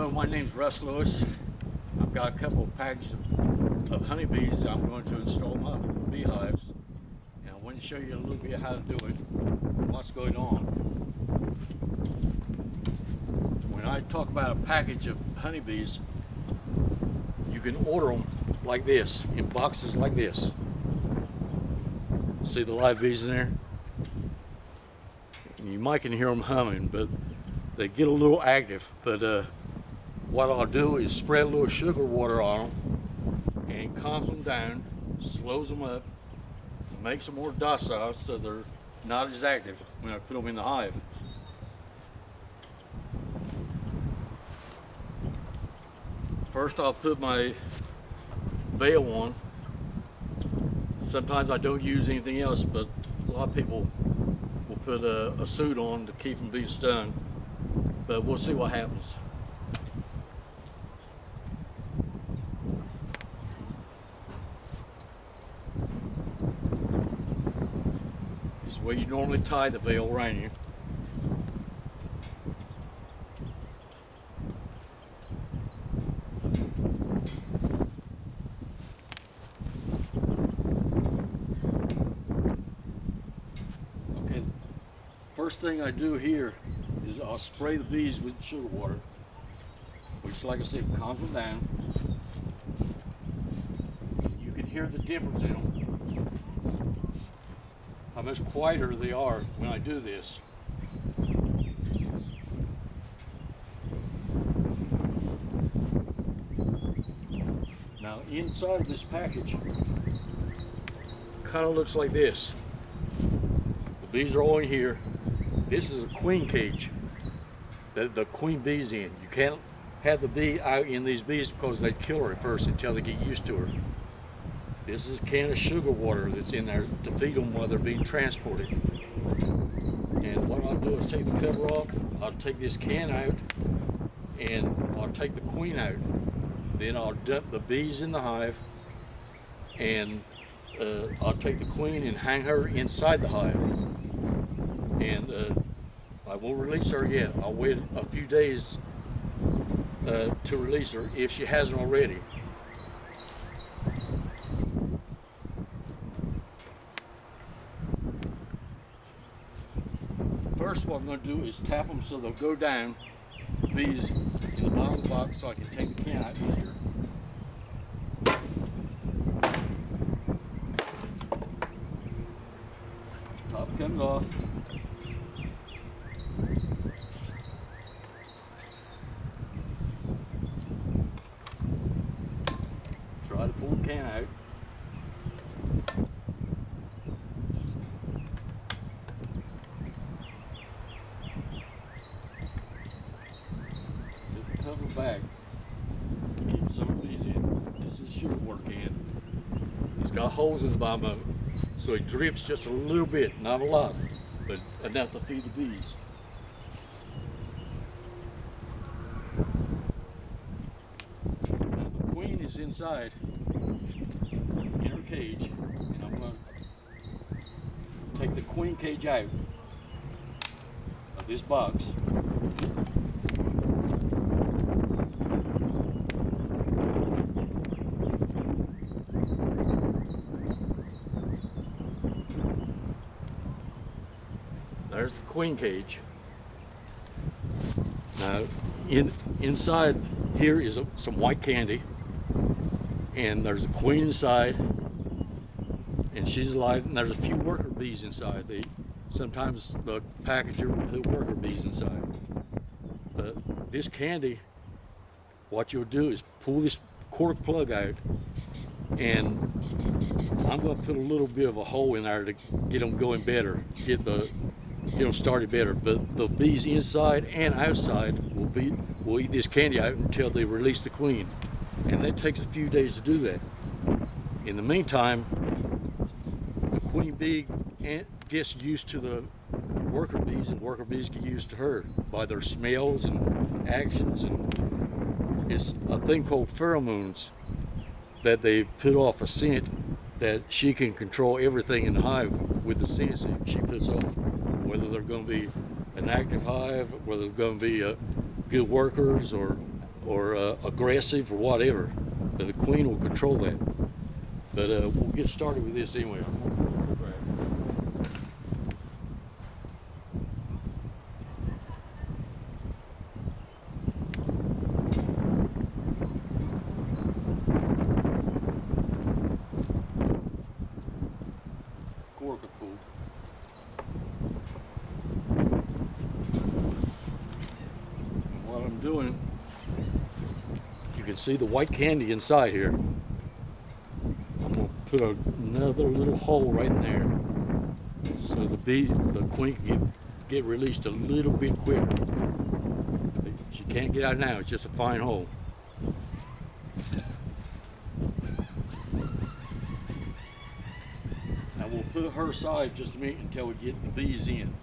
Hello, my name's Russ Lewis. I've got a couple of packages of honeybees I'm going to install in my beehives, and I want to show you a little bit how to do it, what's going on. When I talk about a package of honeybees, you can order them like this, in boxes like this. See the live bees in there? And you might can hear them humming, but they get a little active. But what I'll do is spread a little sugar water on them and calms them down, slows them up, makes them more docile so they're not as active when I put them in the hive. First I'll put my veil on. Sometimes I don't use anything else, but a lot of people will put a suit on to keep from being stung. But we'll see what happens. This is the way you normally tie the veil around you. Okay, first thing I do here is I'll spray the bees with sugar water, which, like I said, calms them down. You can hear the difference in them, how much quieter they are when I do this. Now, inside of this package kind of looks like this. The bees are all in here. This is a queen cage that the queen bee's in. You can't have the bee out in these bees because they'd kill her at first until they get used to her. This is a can of sugar water that's in there to feed them while they're being transported. And what I'll do is take the cover off, I'll take this can out, and I'll take the queen out. Then I'll dump the bees in the hive, and I'll take the queen and hang her inside the hive. And I won't release her yet. I'll wait a few days to release her if she hasn't already. First, what I'm going to do is tap them so they'll go down, the bees in the bottom of the box, so I can take the can out easier. Top comes off. Try to pull the can out. Put the cover back. Keep some of these in. This is a sugar water can. It's got holes in the bottom of it, so it drips just a little bit, not a lot, but enough to feed the bees. Now the queen is inside in her cage, and I'm going to take the queen cage out of this box. There's the queen cage. Now, inside here is some white candy, and there's a queen inside, and she's alive. And there's a few worker bees inside. Sometimes the packager will put worker bees inside. But this candy, what you'll do is pull this cork plug out, and I'm going to put a little bit of a hole in there to get them going better, get them started better. But the bees inside and outside will eat this candy out until they release the queen, and that takes a few days to do that. In the meantime, the queen bee gets used to the worker bees, and worker bees get used to her by their smells and actions, and it's a thing called pheromones that they put off a scent that she can control everything in the hive with the scents that she puts off. Whether they're going to be an active hive, whether they're going to be good workers or or aggressive or whatever. But the queen will control that. But we'll get started with this anyway. What I'm doing, you can see the white candy inside here. I'm going to put another little hole right in there so the queen can get released a little bit quicker. She can't get out now, it's just a fine hole. Now we'll put her aside just a minute until we get the bees in.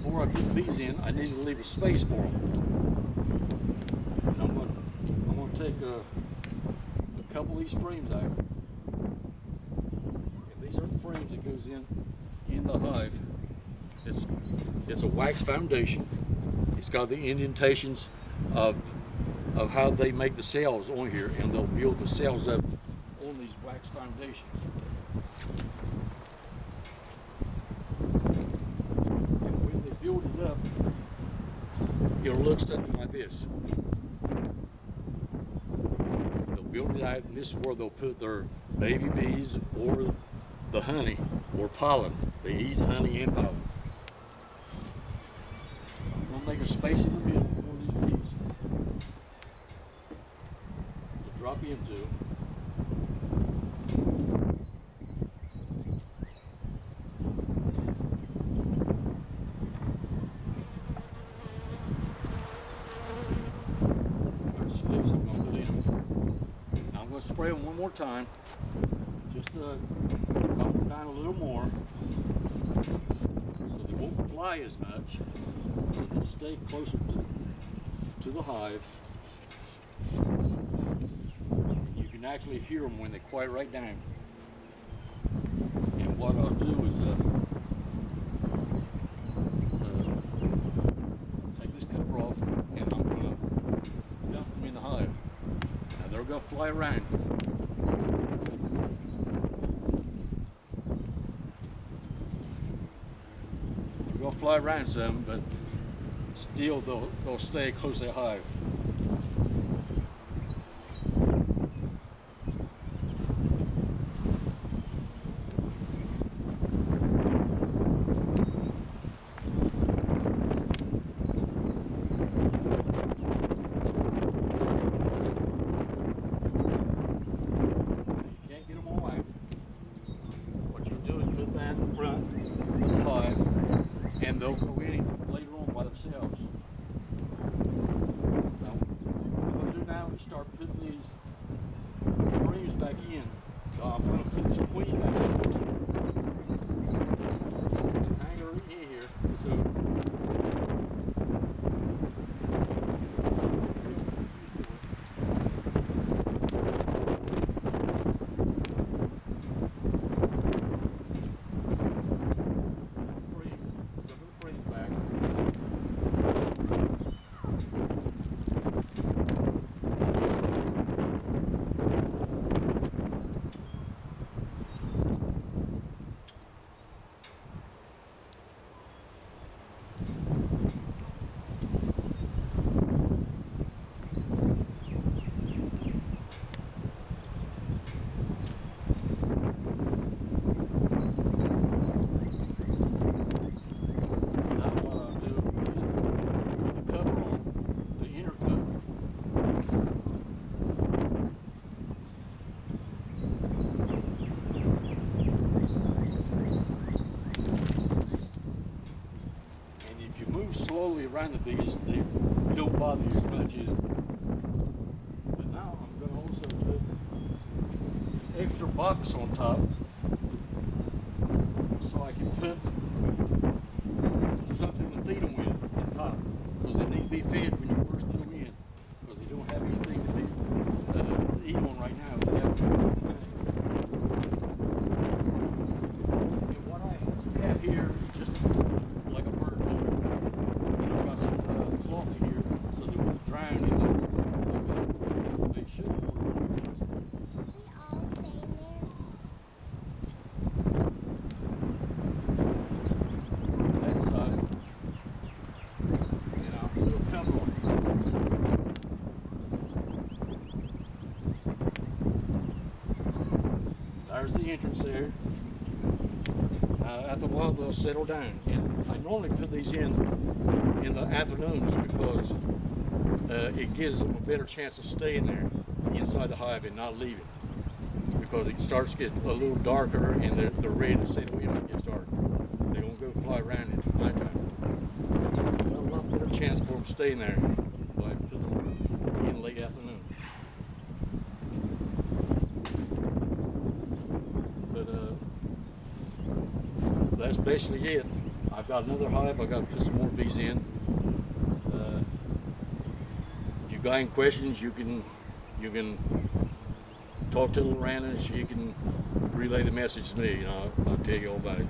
Before I put the bees in, I need to leave a space for them. And I'm going to take a couple of these frames out. And these are the frames that goes in the hive. It's a wax foundation. It's got the indentations of how they make the cells on here, and they'll build the cells up on these wax foundations. Build it up, it'll look something like this. They'll build it out, and this is where they'll put their baby bees or the honey or pollen. They eat honey and pollen. I'm going to make a space in the middle for these bees to drop into. Spray them one more time, just to calm them down a little more, so they won't fly as much, so they'll stay closer to the hive. You can actually hear them when they quiet right down. And what I'll do is take this cover off, and I'm going to dump them in the hive. Now they're going to fly around. They're going to fly around some, but still they'll stay close to the hive. And they'll go in later on by themselves. Now, what I'm going to do now is start putting these frames back in. So I'm going to put this queen back in and hang her in here. So slowly around the bees, they don't bother you as much either. But now I'm going to also put an extra box on top so I can put something to feed them with on top, because they need to be fed when you first put them in, because they don't have anything to eat on right now. there's the entrance there. After a while, they'll settle down. And I normally put these in the afternoons because it gives them a better chance of staying there inside the hive and not leaving. Because it starts to get a little darker and they're ready to settle in when it gets dark. They don't go fly around at nighttime. A lot better chance for them staying there by putting them in late afternoon. But that's basically it. I've got another hive. I've got to put some more bees in. If you got any questions, you can talk to Lorana. She can relay the message to me, and I'll tell you all about it.